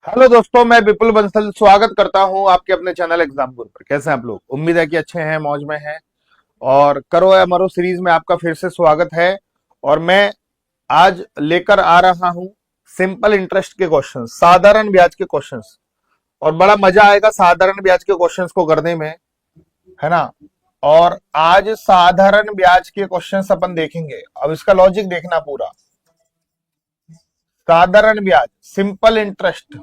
Hello दोस्तों, मैं विपुल बंसल स्वागत करता हूं आपके अपने चैनल एग्जाम गुरु पर। कैसे हैं आप लोग? उम्मीद है कि अच्छे हैं, मौज में हैं। और करो या मरो सीरीज में आपका फिर से स्वागत है। और मैं आज लेकर आ रहा हूं सिंपल इंटरेस्ट के क्वेश्चंस, साधारण ब्याज के क्वेश्चंस। और बड़ा मजा आएगा साधारण ब्याज के क्वेश्चंस को करने में, है ना। और आज साधारण ब्याज के क्वेश्चंस अपन देखेंगे। अब इसका लॉजिक देखना पूरा। साधारण ब्याज, सिंपल इंटरेस्ट।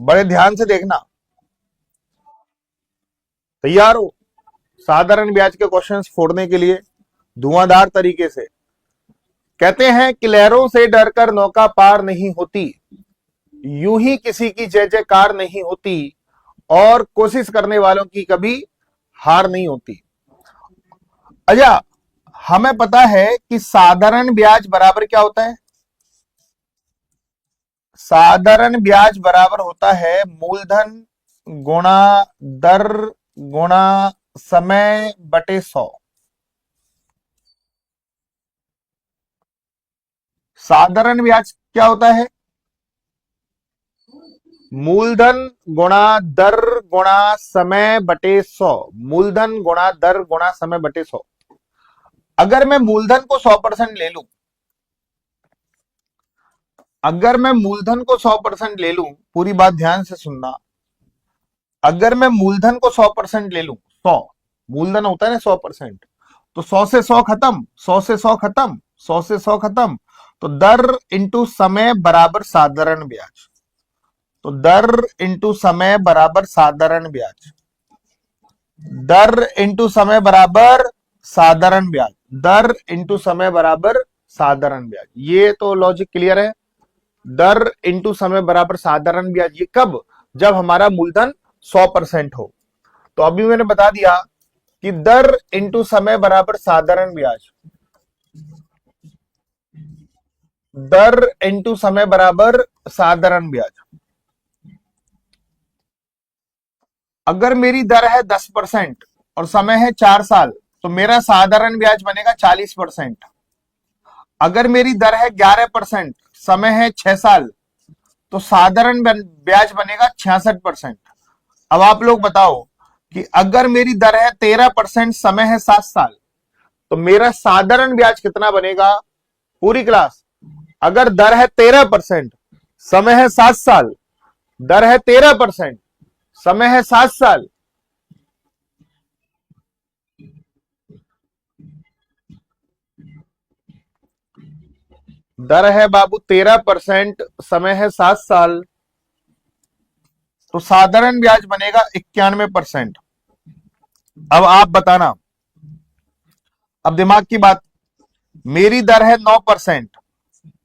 बड़े ध्यान से देखना। तैयार हो साधारण ब्याज के क्वेश्चंस फोड़ने के लिए धुआंधार तरीके से? कहते हैं कि लहरों से डरकर नौका पार नहीं होती, यूं ही किसी की जय जयकार नहीं होती, और कोशिश करने वालों की कभी हार नहीं होती। अच्छा, हमें पता है कि साधारण ब्याज बराबर क्या होता है। साधारण ब्याज बराबर होता है मूलधन गुणा दर गुणा समय बटे 100। साधारण ब्याज क्या होता है? मूलधन गुणा दर गुणा समय बटे 100। मूलधन गुणा दर गुणा समय बटे 100। अगर मैं मूलधन को 100% ले लूं, अगर मैं मूलधन को 100% ले लूं, पूरी बात ध्यान से सुनना। अगर मैं मूलधन को 100% ले लूं, 100 मूलधन होता है ना 100%, तो 100 से 100 खत्म, 100 से 100 खत्म, 100 से 100 खत्म। तो दर इंटू समय बराबर साधारण ब्याज। तो दर इंटू समय बराबर साधारण ब्याज। दर इंटू समय बराबर साधारण ब्याज। दर इंटू समय बराबर साधारण ब्याज। ये तो लॉजिक क्लियर है। दर इंटू समय बराबर साधारण ब्याज। ये कब? जब हमारा मूलधन 100% हो। तो अभी मैंने बता दिया कि दर इंटू समय बराबर साधारण ब्याज। दर इंटू समय बराबर साधारण ब्याज। अगर मेरी दर है 10% और समय है 4 साल, तो मेरा साधारण ब्याज बनेगा 40%। अगर मेरी दर है 11%, समय है 6 साल, तो साधारण ब्याज बनेगा 66%। अब आप लोग बताओ कि अगर मेरी दर है 13%, समय है 7 साल, तो मेरा साधारण ब्याज कितना बनेगा? पूरी क्लास, अगर दर है 13%, समय है 7 साल, दर है 13%, समय है 7 साल, दर है बाबू 13%, समय है 7 साल, तो साधारण ब्याज बनेगा 91%। अब आप बताना, अब दिमाग की बात। मेरी दर है 9%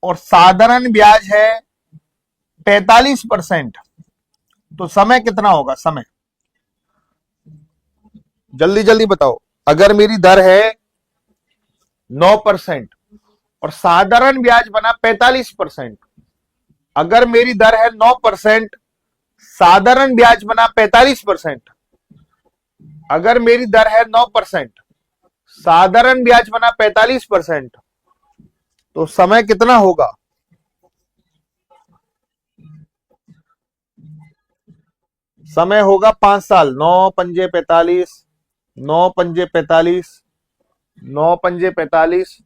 और साधारण ब्याज है 45%, तो समय कितना होगा? समय जल्दी जल्दी बताओ। अगर मेरी दर है 9% और साधारण ब्याज बना 45%, अगर मेरी दर है 9%, साधारण ब्याज बना 45%, अगर मेरी दर है 9%, साधारण ब्याज बना 45%, तो समय कितना होगा? समय होगा 5 साल। 9 पंजे 45, 9 पंजे 45, 9 पंजे 45।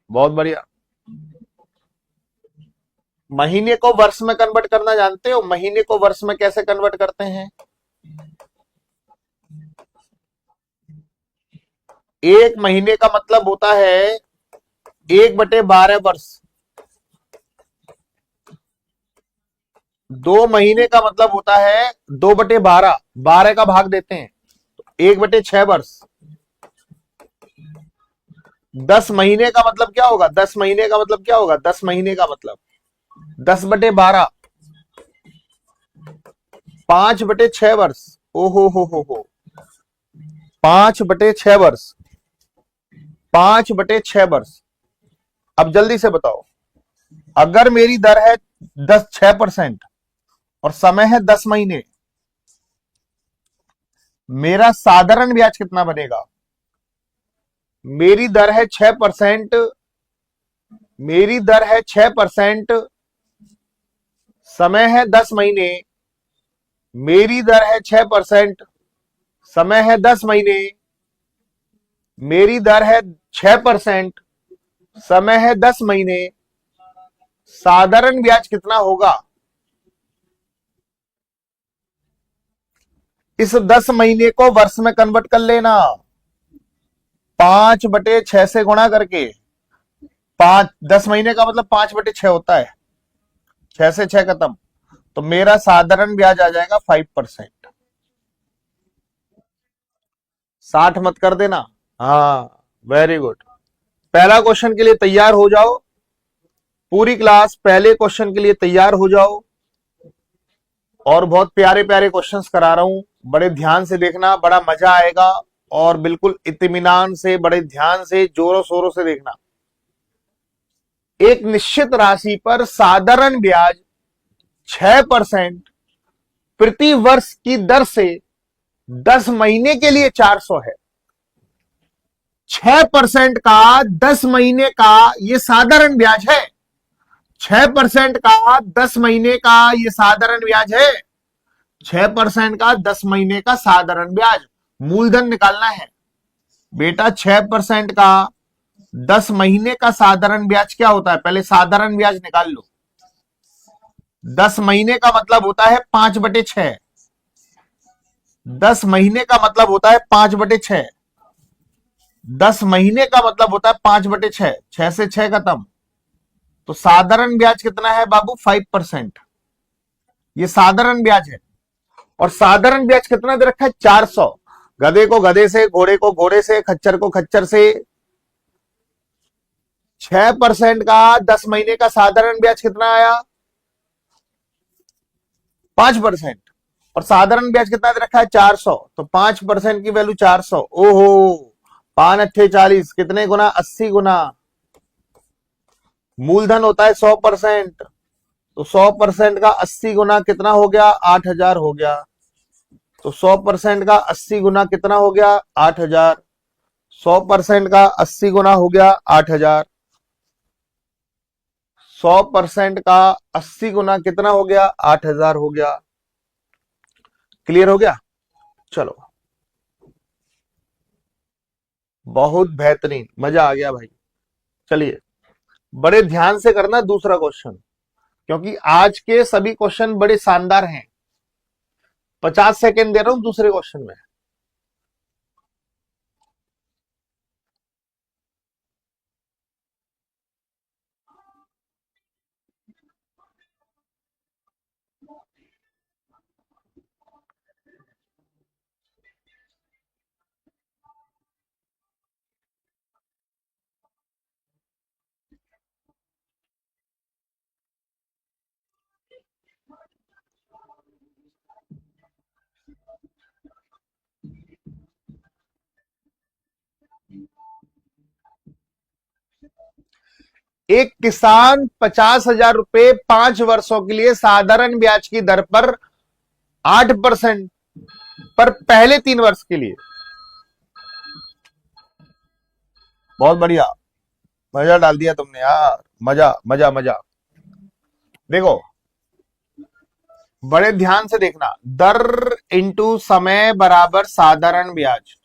बहुत बढ़िया। महीने को वर्ष में कन्वर्ट करना जानते हो? महीने को वर्ष में कैसे कन्वर्ट करते हैं? 1 महीने का मतलब होता है 1/12 वर्ष। 2 महीने का मतलब होता है 2/12, 12 का भाग देते हैं, 1/6 वर्ष। 10 महीने का मतलब क्या होगा? 10 महीने का मतलब क्या होगा? 10 महीने का मतलब 10/12, 5/6 वर्ष। ओ हो, 5/6 वर्ष, 5/6 वर्ष। अब जल्दी से बताओ, अगर मेरी दर है 6% और समय है 10 महीने, मेरा साधारण ब्याज कितना बनेगा? मेरी दर है 6%, मेरी दर है 6%, समय है 10 महीने, मेरी दर है 6%, समय है 10 महीने, मेरी दर है 6%, समय है 10 महीने, साधारण ब्याज कितना होगा? इस 10 महीने को वर्ष में कन्वर्ट कर लेना, 5/6 से गुणा करके। 10 महीने का मतलब 5/6 होता है, 6 से 6 खत्म, तो मेरा साधारण ब्याज आ जाएगा 5%। 60 मत कर देना। हाँ, वेरी गुड। पहला क्वेश्चन के लिए तैयार हो जाओ, पूरी क्लास पहले क्वेश्चन के लिए तैयार हो जाओ। और बहुत प्यारे प्यारे क्वेश्चंस करा रहा हूं, बड़े ध्यान से देखना, बड़ा मजा आएगा। और बिल्कुल इत्मीनान से, बड़े ध्यान से, जोरों शोरों से देखना। एक निश्चित राशि पर साधारण ब्याज 6% प्रति वर्ष की दर से 10 महीने के लिए 400 है। 6% का 10 महीने का यह साधारण ब्याज है। 6% का 10 महीने का यह साधारण ब्याज है। 6% का 10 महीने का साधारण ब्याज, मूलधन निकालना है बेटा। 6% का 10 महीने का साधारण ब्याज क्या होता है? पहले साधारण ब्याज निकाल लो। 10 महीने का मतलब होता है 5/6। 10 महीने का मतलब होता है 5/6। 10 महीने का मतलब होता है 5/6, 6 से 6 खत्म। तो साधारण ब्याज कितना है बाबू? 5%। ये साधारण ब्याज है। और साधारण ब्याज कितना दे रखा है? 400। गधे को गधे से, घोड़े को घोड़े से, खच्चर को खच्चर से। 6% का 10 महीने का साधारण ब्याज कितना आया? 5%। और साधारण ब्याज कितना दे रखा है? 400। तो 5% की वैल्यू 400। ओहो, 5 अट्ठे 40, कितने गुना? 80 गुना। मूलधन होता है 100%, तो 100% का 80 गुना कितना हो गया? 8000 हो गया। तो 100% का 80 गुना कितना हो गया? 8000। 100% का 80 गुना हो गया 8000। 100% का 80 गुना कितना हो गया? 8000 हो गया। क्लियर हो गया? चलो, बहुत बेहतरीन, मजा आ गया भाई। चलिए, बड़े ध्यान से करना दूसरा क्वेश्चन, क्योंकि आज के सभी क्वेश्चन बड़े शानदार हैं। 50 सेकेंड दे रहा हूं दूसरे क्वेश्चन में। एक किसान 50,000 रुपए 5 वर्षों के लिए साधारण ब्याज की दर पर 8% पर पहले 3 वर्ष के लिए। बहुत बढ़िया, मजा डाल दिया तुमने यार, मजा मजा मजा। देखो, बड़े ध्यान से देखना, दर इंटू समय बराबर साधारण ब्याज।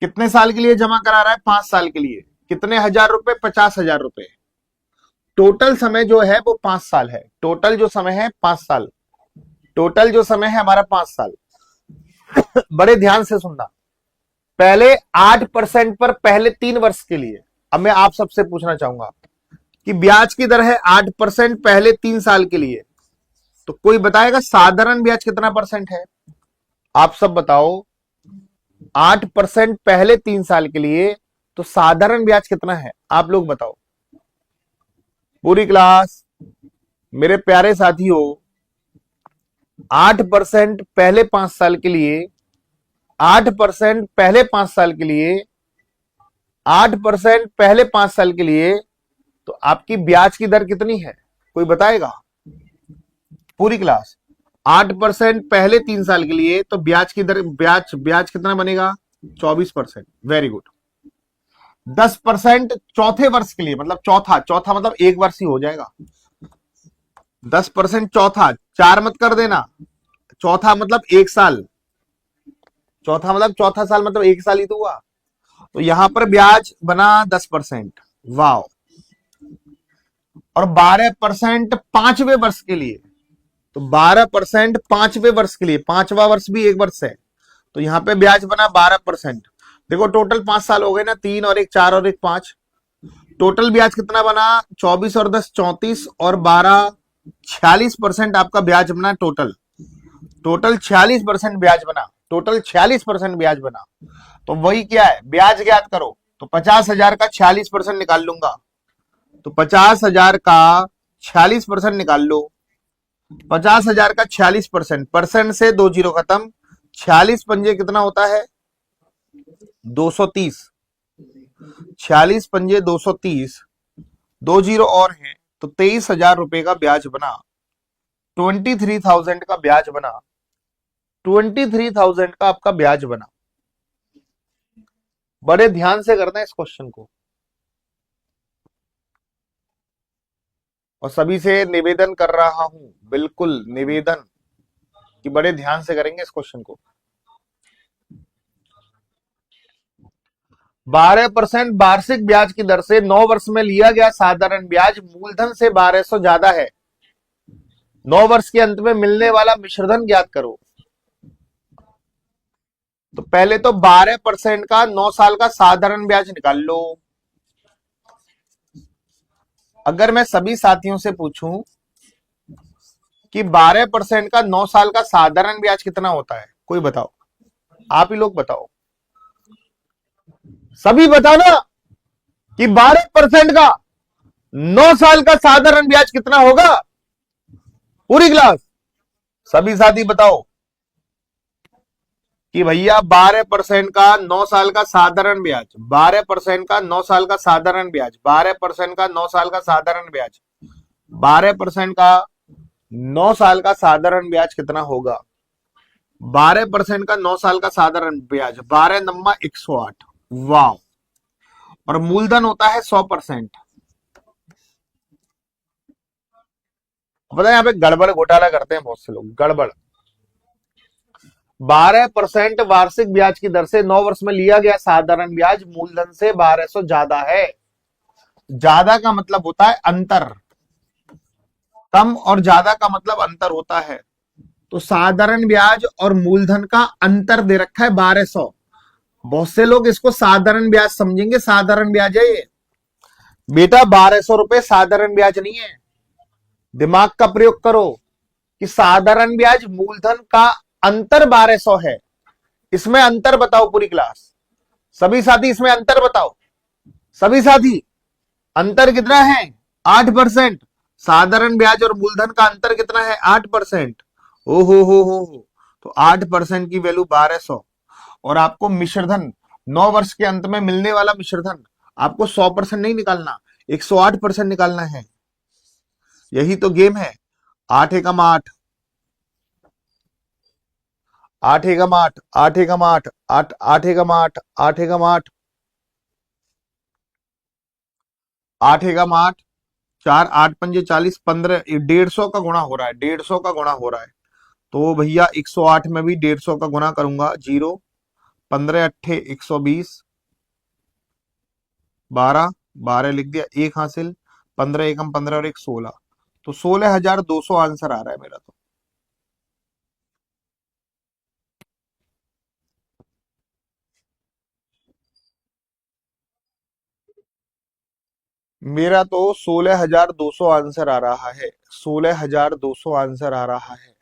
कितने साल के लिए जमा करा रहा है? 5 साल के लिए। कितने हजार रुपए? 50,000 रुपए। टोटल समय जो है वो 5 साल है। टोटल जो समय है 5 साल। टोटल जो समय है हमारा 5 साल। बड़े ध्यान से सुनना, पहले 8% पर पहले 3 वर्ष के लिए। अब मैं आप सबसे पूछना चाहूंगा कि ब्याज की दर है 8% पहले 3 साल के लिए, तो कोई बताएगा साधारण ब्याज कितना परसेंट है? आप सब बताओ। 8% पहले 3 साल के लिए, तो साधारण ब्याज कितना है? आप लोग बताओ, पूरी क्लास, मेरे प्यारे साथियों। 8% पहले 5 साल के लिए, 8% पहले 5 साल के लिए, 8% पहले 5 साल के लिए, तो आपकी ब्याज की दर कितनी है? कोई बताएगा? पूरी क्लास, 8% पहले 3 साल के लिए, तो ब्याज की दर, ब्याज ब्याज कितना बनेगा? 24%। Very good. 10% चौथे वर्ष के लिए, मतलब चौथा, चौथा मतलब एक वर्ष ही हो जाएगा। 10% चौथा, 4 मत कर देना, चौथा मतलब एक साल, चौथा मतलब चौथा साल मतलब एक साल ही तो हुआ। तो यहां पर ब्याज बना 10%। वाह। और 12% पांचवें वर्ष के लिए, तो 12% पांचवें वर्ष के लिए, पांचवा वर्ष भी एक वर्ष है, तो यहां पे ब्याज बना 12%। देखो टोटल 5 साल हो गए ना, 3 और 1 4 और 1 5, टोटल ब्याज कितना बना? 24 और 10 34 और 12 46% आपका ब्याज बना टोटल। टोटल 46% ब्याज बना, टोटल 46% ब्याज बना। तो वही क्या है, ब्याज ज्ञात करो। तो 50,000 का 46% निकाल लूंगा, तो 50,000 का 46% निकाल लो। 50,000 का 46%, परसेंट से 2 जीरो खत्म, 46 पंजे कितना होता है? 230। 46 पंजे 230, 2 जीरो और हैं, तो 23,000 रुपए का ब्याज बना, 23,000 का ब्याज बना, 23,000 का आपका ब्याज बना। बड़े ध्यान से करना है इस क्वेश्चन को, और सभी से निवेदन कर रहा हूं, बिल्कुल निवेदन, कि बड़े ध्यान से करेंगे इस क्वेश्चन को। 12% वार्षिक ब्याज की दर से 9 वर्ष में लिया गया साधारण ब्याज मूलधन से 1200 ज्यादा है। 9 वर्ष के अंत में मिलने वाला मिश्रधन ज्ञात करो। तो पहले तो 12% का 9 साल का साधारण ब्याज निकाल लो। अगर मैं सभी साथियों से पूछूं कि 12% का 9 साल का साधारण ब्याज कितना होता है, कोई बताओ, आप ही लोग बताओ, सभी बताओ ना, कि 12% का 9 साल का साधारण ब्याज कितना होगा? पूरी क्लास सभी साथी बताओ कि भैया 12% का 9 साल का साधारण ब्याज, 12% का 9 साल का साधारण ब्याज, 12% का 9 साल का साधारण ब्याज, 12% का 9 साल का साधारण ब्याज कितना होगा? 12% का 9 साल का साधारण ब्याज, 12 नम्मा 108। वाह। और मूलधन होता है 100%। पता है यहाँ पे गड़बड़ घोटाला करते हैं बहुत से लोग, गड़बड़। 12% वार्षिक ब्याज की दर से 9 वर्ष में लिया गया साधारण ब्याज मूलधन से 1200 ज्यादा है। ज्यादा का मतलब होता है अंतर, कम और ज्यादा का मतलब अंतर होता है। तो साधारण ब्याज और मूलधन का अंतर दे रखा है 1200। बहुत से लोग इसको साधारण ब्याज समझेंगे, साधारण ब्याज है ये बेटा, 1200 रुपए साधारण ब्याज नहीं है। दिमाग का प्रयोग करो कि साधारण ब्याज मूलधन का अंतर 1200 है। इसमें अंतर बताओ पूरी क्लास, सभी साथी इसमें अंतर बताओ, सभी साथी अंतर कितना है? 8%। साधारण ब्याज और मूलधन का अंतर कितना है? 8%। ओ हो, तो 8% की वैल्यू 1200। और आपको मिश्रधन 9 वर्ष के अंत में मिलने वाला मिश्रधन आपको 100% नहीं निकालना, 108% निकालना है। यही तो गेम है। 8 एकम 8, 8 एकम 8, 8 एकम 8, 8 8 एकम 8, 8 एकम 8, 8 एकम 8, 4 8 पंजे 40, 15, 150 का गुणा हो रहा है, 150 का गुणा हो रहा है। तो भैया 108 में भी 150 का गुणा करूंगा, 0, 15 अट्ठे 120, 12, 12 लिख दिया, एक हासिल, 15 एकम 15 और 1 16, तो 16,200 आंसर आ रहा है मेरा। तो मेरा तो 16,200 आंसर आ रहा है, 16,200 आंसर आ रहा है।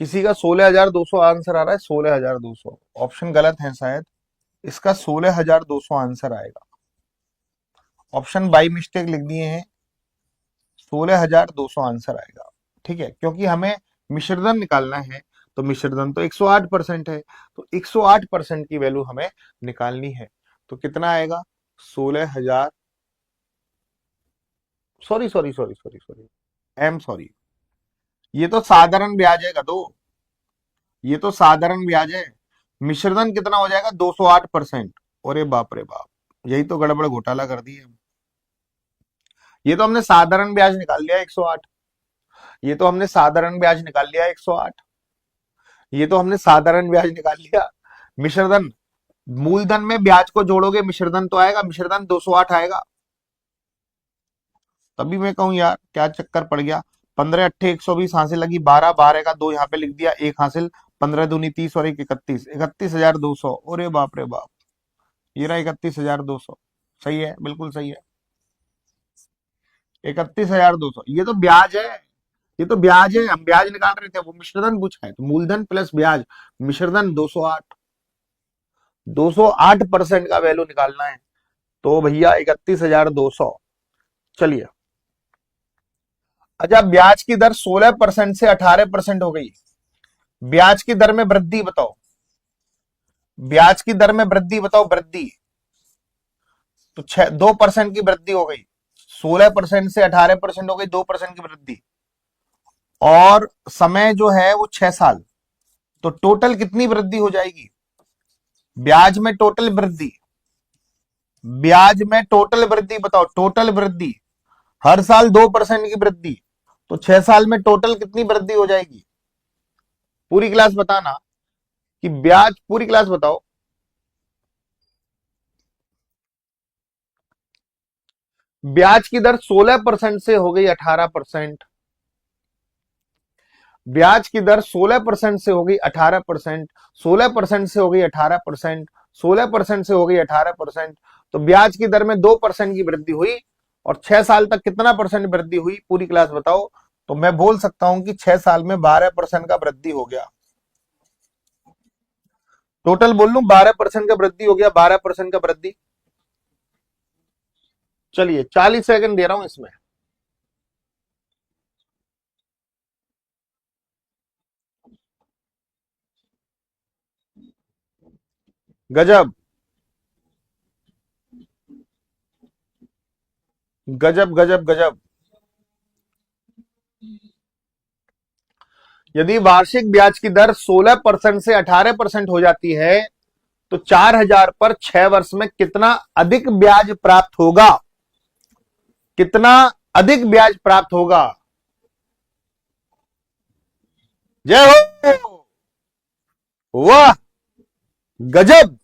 किसी का 16,200 आंसर आ रहा है, 16,200, ऑप्शन गलत है शायद, इसका 16,200 आंसर आएगा। ऑप्शन बाई मिस्टेक लिख दिए हैं, 16,200 आंसर आएगा। ठीक है, क्योंकि हमें मिश्रधन निकालना है, तो मिश्रधन तो 108% है, तो 108% की वैल्यू हमें निकालनी है। तो कितना आएगा? 16,000 sorry sorry sorry sorry sorry, I am sorry, ये तो साधारण ब्याज है गधो, ये तो साधारण ब्याज है। मिश्रधन कितना हो जाएगा? 208%। अरे बाप रे बाप, यही तो गड़बड़ घोटाला कर दी है। ये तो हमने साधारण ब्याज निकाल लिया 108, ये तो हमने साधारण ब्याज निकाल लिया 108, ये तो हमने साधारण ब्याज निकाल लिया। मिश्रधन, मूलधन में ब्याज को जोड़ोगे मिश्रधन तो आएगा, मिश्रधन 208 आएगा। तभी मैं कहूं यार क्या चक्कर पड़ गया। 15 अट्ठे 120 हासिल लगी, 12 12 का 2 यहाँ पे लिख दिया, एक हासिल, 15 दूनी 30 और एक 31, 31,200। अरे बाप रे बाप, ये रहा 31,200। सही है, बिल्कुल सही है, 31,200। ये तो ब्याज है, ये तो ब्याज है, हम ब्याज निकाल रहे थे, वो मिश्रधन पूछा है, तो मूलधन प्लस ब्याज, मिश्रधन 208, 208% का वैल्यू निकालना है, तो भैया 31,200। चलिए, अच्छा ब्याज की दर 16% से 18% हो गई, ब्याज की दर में वृद्धि बताओ, ब्याज की दर में वृद्धि बताओ, वृद्धि तो 2% की वृद्धि हो गई, 16% से 18% हो गई, 2% की वृद्धि, और समय जो है वो 6 साल, तो टोटल कितनी वृद्धि हो जाएगी? ब्याज में टोटल वृद्धि, ब्याज में टोटल वृद्धि बताओ, टोटल वृद्धि, हर साल 2% की वृद्धि, तो 6 साल में टोटल कितनी वृद्धि हो जाएगी? पूरी क्लास बताना कि ब्याज, पूरी क्लास बताओ। ब्याज की दर 16% से हो गई 18%, ब्याज की दर 16% से हो गई 18%, 16% से हो गई 18%, 16% से हो गई 18%, तो ब्याज की दर में 2% की वृद्धि हुई, और 6 साल तक कितना परसेंट वृद्धि हुई? पूरी क्लास बताओ। तो मैं बोल सकता हूं कि 6 साल में 12% का वृद्धि हो गया, टोटल बोल लूं 12% का वृद्धि हो गया, 12% का वृद्धि। चलिए 40 सेकंड दे रहा हूं इसमें। गजब, गजब गजब गजब। यदि वार्षिक ब्याज की दर 16% से 18% हो जाती है, तो 4,000 पर 6 वर्ष में कितना अधिक ब्याज प्राप्त होगा? कितना अधिक ब्याज प्राप्त होगा? जय हो, वाह, गजब।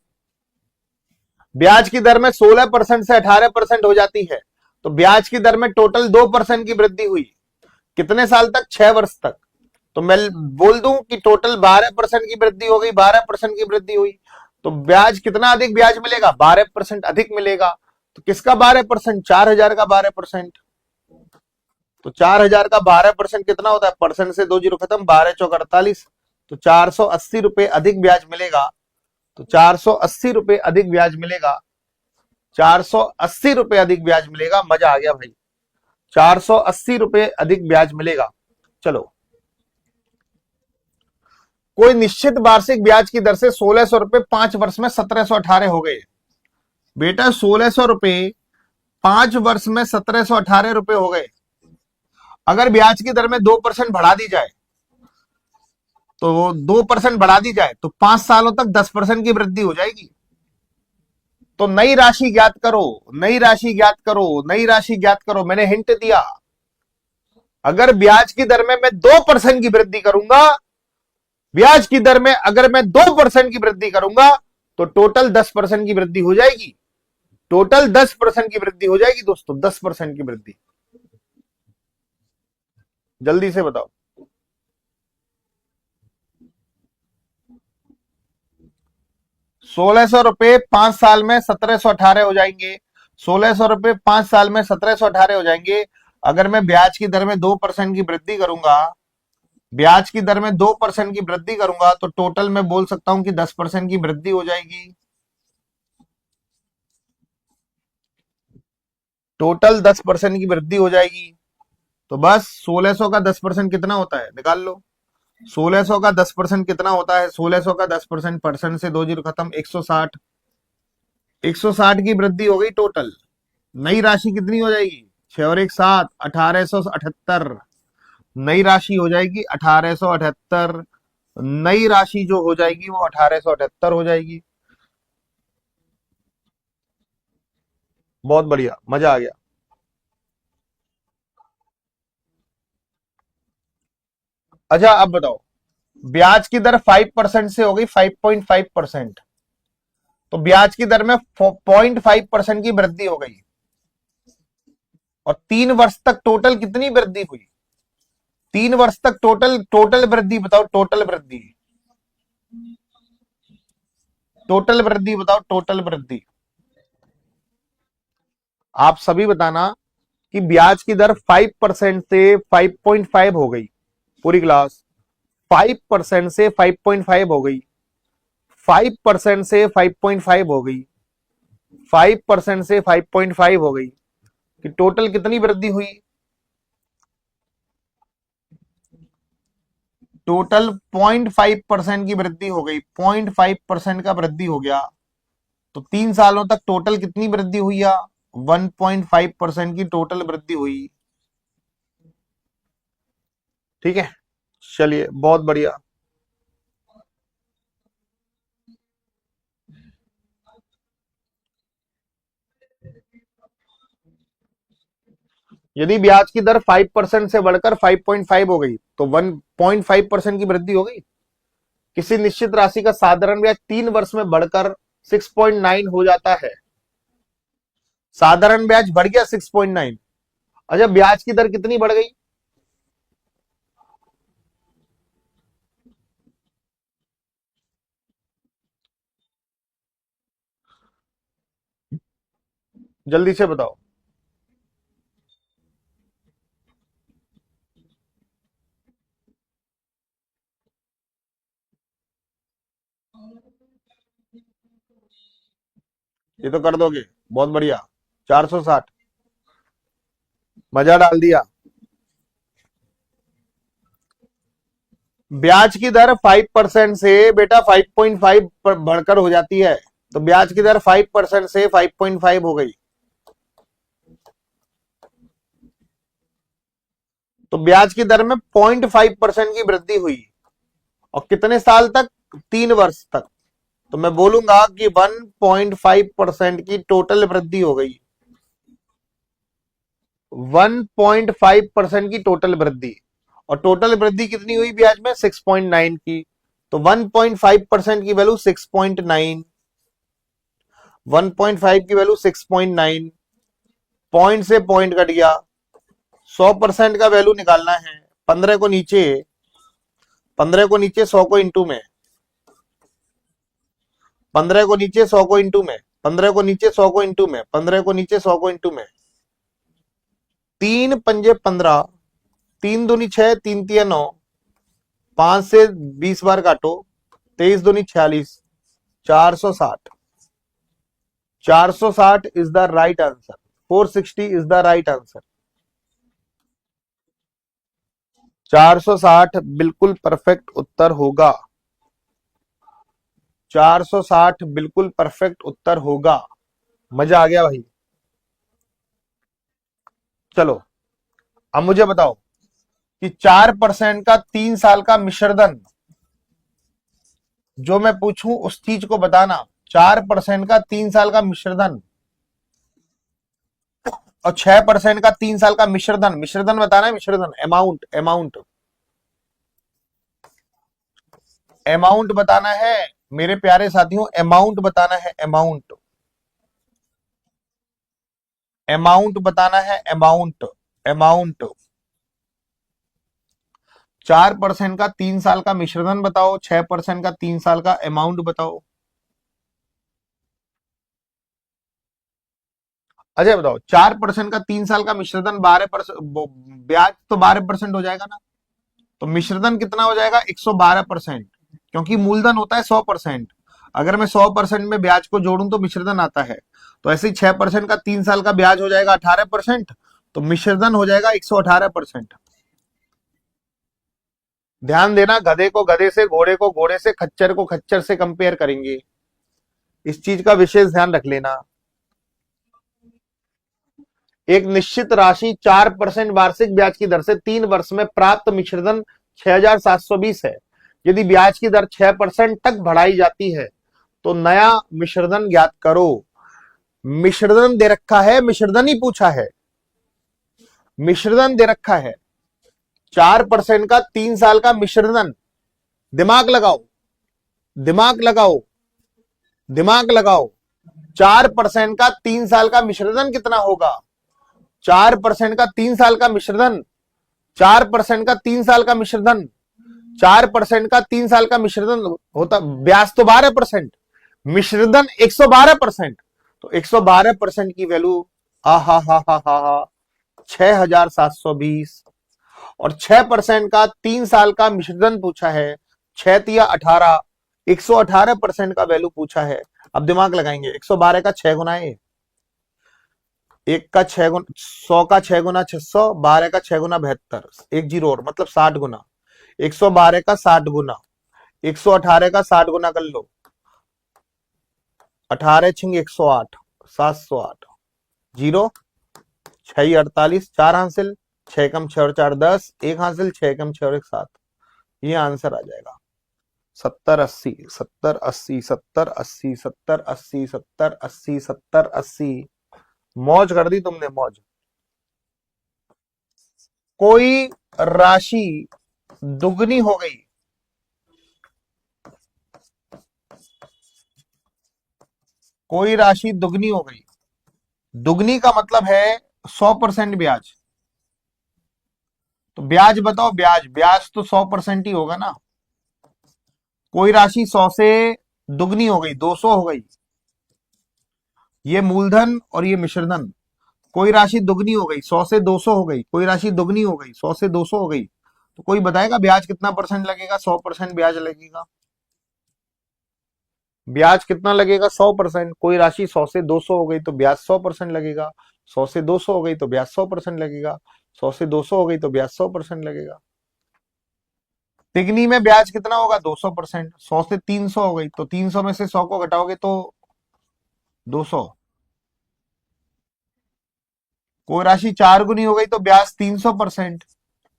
ब्याज की दर में 16% से 18% हो जाती है, तो ब्याज की दर में टोटल 2% की वृद्धि हुई, कितने साल तक? 6 वर्ष तक। तो मैं बोल दूं कि टोटल 12% की वृद्धि हो गई, 12% की वृद्धि हुई, तो ब्याज कितना अधिक ब्याज मिलेगा? 12% अधिक मिलेगा। तो किसका 12%? 4,000 का 12%। तो 4,000 का 12% कितना होता है? परसेंट से 2 जीरो खत्म, 12 चौक 48, तो 480 रुपए अधिक ब्याज मिलेगा, तो 480 रुपए अधिक ब्याज मिलेगा, 480 रुपए अधिक ब्याज मिलेगा। मजा आ गया भाई, 480 रुपए अधिक ब्याज मिलेगा। चलो, कोई निश्चित वार्षिक ब्याज की दर से 1,600 रुपए 5 वर्ष में 1,718 हो गए। बेटा 1,600 रुपए 5 वर्ष में 1,718 रुपए हो गए। अगर ब्याज की दर में 2% बढ़ा दी जाए, तो 2% बढ़ा दी जाए तो 5 सालों तक 10% की वृद्धि हो जाएगी। तो नई राशि ज्ञात करो, नई राशि ज्ञात करो, नई राशि ज्ञात करो। मैंने हिंट दिया, अगर ब्याज की दर में मैं 2% की वृद्धि करूंगा, ब्याज की दर में अगर मैं 2% की वृद्धि करूंगा, तो टोटल 10% की वृद्धि हो जाएगी, टोटल 10% की वृद्धि हो जाएगी दोस्तों, 10% की वृद्धि। जल्दी से बताओ। 1,600 रुपए 5 साल में 1,718 हो जाएंगे, 1,600 रुपए 5 साल में 1,718 हो जाएंगे। अगर मैं ब्याज की दर में 2% की वृद्धि करूंगा, ब्याज की दर में 2% की वृद्धि करूंगा, तो टोटल मैं बोल सकता हूं कि 10% की वृद्धि हो जाएगी, टोटल 10% की वृद्धि हो जाएगी। तो बस 1,600 का 10% कितना होता है? निकाल लो। 1,600 का 10% कितना होता है? 1,600 का 10% परसेंट से 2 जीरो खत्म, 160, 160 की वृद्धि हो गई टोटल। नई राशि कितनी हो जाएगी? 6 और 1 7, 1878। नई राशि हो जाएगी 1878। नई राशि जो हो जाएगी वो 1878 हो जाएगी। बहुत बढ़िया, मजा आ गया। अच्छा अब बताओ, ब्याज की दर 5% से हो गई 5.5%। तो ब्याज की दर में 0.5% की वृद्धि हो गई। और 3 वर्ष तक टोटल कितनी वृद्धि हुई? 3 वर्ष तक टोटल टोटल वृद्धि बताओ, टोटल वृद्धि। टोटल वृद्धि बताओ, टोटल वृद्धि। आप सभी बताना कि ब्याज की दर 5% से 5.5 हो गई। पूरी क्लास 5% से 5.5 हो गई। 5% से 5.5 हो गई। 5% से 5.5 हो गई कि टोटल कितनी वृद्धि हुई? टोटल 0.5% की वृद्धि हो गई। 0.5% का वृद्धि हो गया। तो 3 सालों तक टोटल कितनी वृद्धि हुई? 1.5% की टोटल वृद्धि हुई। ठीक है, चलिए बहुत बढ़िया। यदि ब्याज की दर 5% से बढ़कर 5.5 हो गई तो 1.5% की वृद्धि हो गई। किसी निश्चित राशि का साधारण ब्याज 3 वर्ष में बढ़कर 6.9 हो जाता है। साधारण ब्याज बढ़ गया 6.9। अच्छा, ब्याज की दर कितनी बढ़ गई? जल्दी से बताओ। ये तो कर दोगे, बहुत बढ़िया। 460। मजा डाल दिया। ब्याज की दर 5% से बेटा 5.5 पर बढ़कर हो जाती है। तो ब्याज की दर 5% से 5.5 हो गई। तो ब्याज की दर में 0.5% की वृद्धि हुई। और कितने साल तक? 3 वर्ष तक। तो मैं बोलूंगा कि 1.5% की टोटल वृद्धि हो गई। 1.5% की टोटल वृद्धि। और टोटल वृद्धि कितनी हुई ब्याज में? 6.9 की। तो 1.5% की वैल्यू 6.9। 1.5 की वैल्यू 6.9। पॉइंट से पॉइंट कट गया। 100% का वैल्यू निकालना है। 15 को नीचे 100 को इंटू में। 15 को नीचे 100 को इंटू में। 15 को नीचे 100 को इंटू में। 3 पंजे 15। 3 दूनी 6, 3 तिया 9। 5 से 20 बार काटो। 23 दूनी 46। 460। 460 is the right answer. 460 is the right answer. 460 बिल्कुल परफेक्ट उत्तर होगा। 460 बिल्कुल परफेक्ट उत्तर होगा। मजा आ गया भाई। चलो अब मुझे बताओ कि 4% का 3 साल का मिश्रधन, जो मैं पूछूं उस चीज को बताना। 4% का 3 साल का मिश्रधन और 6% का 3 साल का मिश्रधन। मिश्रधन बताना है, मिश्रधन अमाउंट। अमाउंट अमाउंट बताना है मेरे प्यारे साथियों। अमाउंट बताना है, अमाउंट। अमाउंट बताना है, अमाउंट। अमाउंट 4% का 3 साल का मिश्रधन बताओ। 6% का 3 साल का अमाउंट बताओ। अजय बताओ, 4% का 3 साल का मिश्रधन 12%, ब्याज तो 12% हो जाएगा ना। तो मिश्रधन कितना हो जाएगा? 112%। क्योंकि मूलधन होता है 100%। अगर मैं 100% में ब्याज को जोड़ूं तो मिश्रधन आता है। तो ऐसे ही 6% का 3 साल का ब्याज हो जाएगा 18%। तो मिश्रधन हो जाएगा 118%। ध्यान देना, गधे को गधे से, घोड़े को घोड़े से, खच्चर को खच्चर से कंपेयर करेंगे। इस चीज का विशेष ध्यान रख लेना। एक निश्चित राशि 4% वार्षिक ब्याज की दर से 3 वर्ष में प्राप्त मिश्रधन 6,720 है। यदि ब्याज की दर 6% तक बढ़ाई जाती है तो नया मिश्रधन ज्ञात करो। मिश्रधन दे रखा है, मिश्रधन ही पूछा है, मिश्रधन दे रखा है 4% का 3 साल का मिश्रधन। दिमाग लगाओ, दिमाग लगाओ, दिमाग लगाओ। 4% का 3 साल का मिश्रधन कितना होगा? 4% का 3 साल का मिश्रधन, 4% का 3 साल का मिश्रधन, 4% का 3 साल का मिश्रधन होता, ब्याज तो 12%, मिश्रधन 112%। तो 112% की वैल्यू आहा हा हा हा हा 6,720। और 6% का 3 साल का मिश्रधन पूछा है, 6 तिया 18, 118% का वैल्यू पूछा है। अब दिमाग लगाएंगे, 112 का 6 गुना है, एक का 6 गुना, 100 का 6 गुना 600, 12 का 6 गुना 72, एक जीरो और मतलब 60 गुना, 112 का 60 गुना, 118 का 60 गुना कर लो, 18 छिंग 108, 708, जीरो 6 48, 4 हासिल, 6 कम 6 और 4 10, 1 हासिल, 6 कम 6 और 1 7। ये आंसर आ जाएगा 70 80 70 80 70 80 70 80 70 80 70 80। मौज कर दी तुमने, मौज। कोई राशि दुगनी हो गई, कोई राशि दुगनी हो गई। दुगनी का मतलब है 100% ब्याज। तो ब्याज बताओ, ब्याज ब्याज तो 100% ही होगा ना। कोई राशि 100 से दुगनी हो गई, 200 हो गई, ये मूलधन और ये मिश्रधन। कोई राशि दुगनी हो गई, 100 से 200 हो गई, कोई राशि दुगनी हो गई, 100 से 200 हो गई। तो कोई बताएगा ब्याज कितना परसेंट लगेगा? 100% ब्याज लगेगा। ब्याज कितना लगेगा? 100%। कोई राशि 100 से 200 हो गई तो ब्याज 100% लगेगा, 100 से 200 हो गई तो ब्याज 100% लगेगा, 100 से 200 हो गई तो ब्याज 100% लगेगा। तिगनी में ब्याज कितना होगा? 200%। 100 से 300 हो गई तो 300 में से 100 को घटाओगे तो 200। कोई राशि 4 गुनी हो गई तो ब्याज 300%।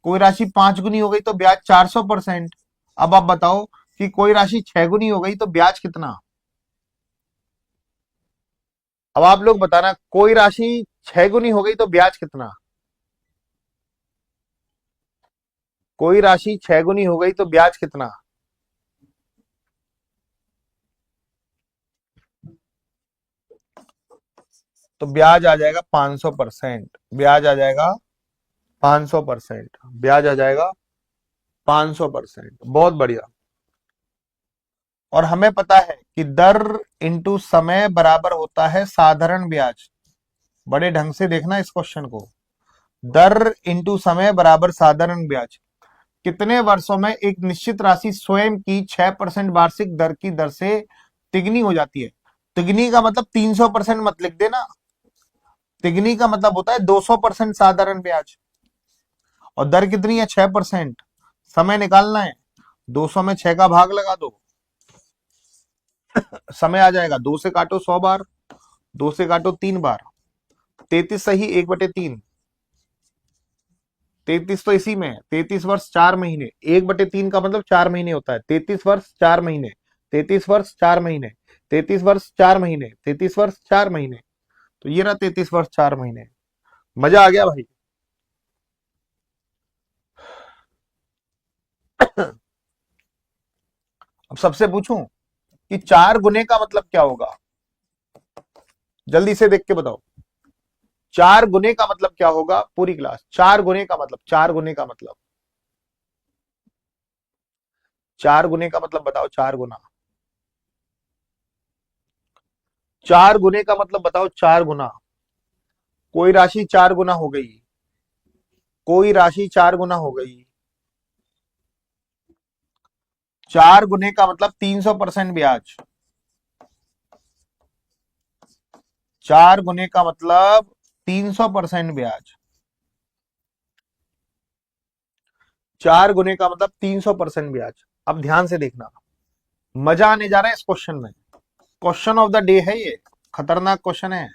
कोई राशि 5 गुनी हो गई तो ब्याज 400%। अब आप बताओ कि कोई राशि 6 गुनी हो गई तो ब्याज कितना? अब आप लोग बताना, कोई राशि 6 गुनी हो गई तो ब्याज कितना? कोई राशि 6 गुनी हो गई तो ब्याज कितना? तो ब्याज आ जाएगा 500%। ब्याज आ जाएगा 500%। ब्याज आ जाएगा 500%। बहुत बढ़िया। और हमें पता है कि दर इंटू समय बराबर होता है साधारण ब्याज। बड़े ढंग से देखना इस क्वेश्चन को। दर इंटू समय बराबर साधारण ब्याज। कितने वर्षों में एक निश्चित राशि स्वयं की 6% वार्षिक दर की दर से तिगनी हो जाती है? तिगनी का मतलब 300% मत लिख देना। तिगनी का मतलब होता है 200% साधारण ब्याज। और दर कितनी है? 6%। समय निकालना है, 200 में 6 का भाग लगा दो, समय आ जाएगा। 2 से काटो 100 बार, 2 से काटो 3 बार, 33 सही 1/3। 33 तो इसी में है, 33 वर्ष 4 महीने, 1/3 का मतलब 4 महीने होता है। 33 वर्ष 4 महीने, 33 वर्ष 4 महीने, 33 वर्ष 4 महीने, 33 वर्ष 4 महीने। तो ये रहा 33 वर्ष 4 महीने। मजा आ गया भाई। अब सबसे पूछूं कि 4 गुने का मतलब क्या होगा? जल्दी से देख के बताओ, 4 गुने का मतलब क्या होगा? पूरी क्लास, 4 गुने का मतलब, 4 गुने का मतलब, 4 गुने का मतलब बताओ। 4 गुना, 4 गुने का मतलब बताओ। 4 गुना, कोई राशि 4 गुना हो गई, कोई राशि 4 गुना हो गई। 4 गुने का मतलब 300% ब्याज। 4 गुने का मतलब 300% ब्याज। 4 गुने का मतलब 300% ब्याज। अब ध्यान से देखना, मजा आने जा रहा है इस क्वेश्चन में। क्वेश्चन ऑफ द डे है ये, खतरनाक क्वेश्चन है।